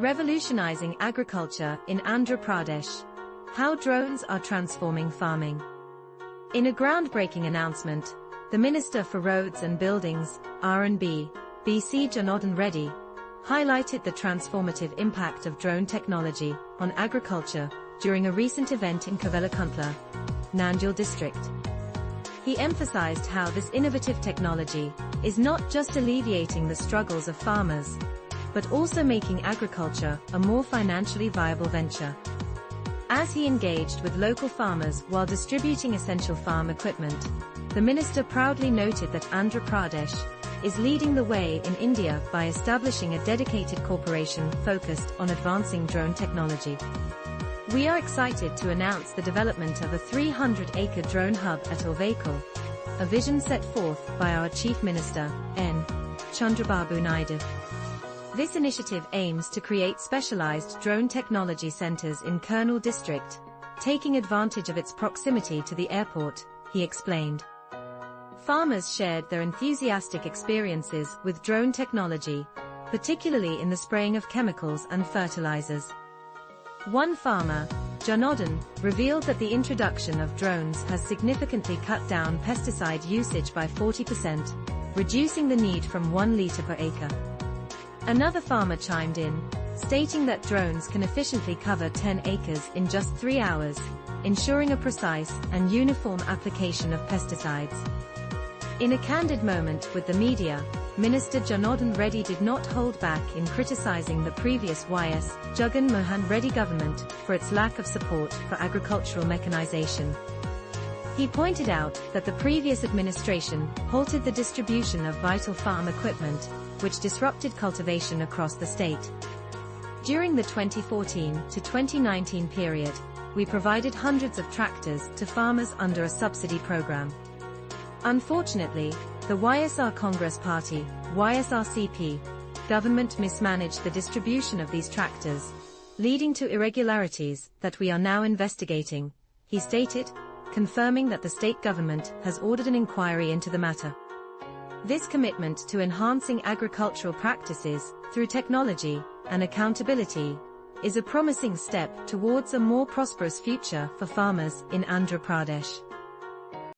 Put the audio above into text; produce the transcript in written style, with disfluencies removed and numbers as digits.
Revolutionizing agriculture in Andhra Pradesh. How drones are transforming farming. In a groundbreaking announcement, the Minister for Roads and Buildings, R&B, B.C. Janardhan Reddy, highlighted the transformative impact of drone technology on agriculture during a recent event in Orvakal, Nandjal district. He emphasized how this innovative technology is not just alleviating the struggles of farmers, but also making agriculture a more financially viable venture. As he engaged with local farmers while distributing essential farm equipment, the minister proudly noted that Andhra Pradesh is leading the way in India by establishing a dedicated corporation focused on advancing drone technology. We are excited to announce the development of a 300-acre drone hub at Orvakal, a vision set forth by our Chief Minister, N. Chandrababu Naidu. This initiative aims to create specialized drone technology centers in Kurnool district, taking advantage of its proximity to the airport, he explained. Farmers shared their enthusiastic experiences with drone technology, particularly in the spraying of chemicals and fertilizers. One farmer, Janardhan, revealed that the introduction of drones has significantly cut down pesticide usage by 40%, reducing the need from 1 liter per acre. Another farmer chimed in, stating that drones can efficiently cover 10 acres in just 3 hours, ensuring a precise and uniform application of pesticides. In a candid moment with the media, Minister Janardhan Reddy did not hold back in criticizing the previous YS Jagan Mohan Reddy government for its lack of support for agricultural mechanization. He pointed out that the previous administration halted the distribution of vital farm equipment, which disrupted cultivation across the state. During the 2014 to 2019 period, we provided hundreds of tractors to farmers under a subsidy program. Unfortunately, the YSR Congress Party, YSRCP, government mismanaged the distribution of these tractors, leading to irregularities that we are now investigating, he stated, confirming that the state government has ordered an inquiry into the matter. This commitment to enhancing agricultural practices through technology and accountability is a promising step towards a more prosperous future for farmers in Andhra Pradesh.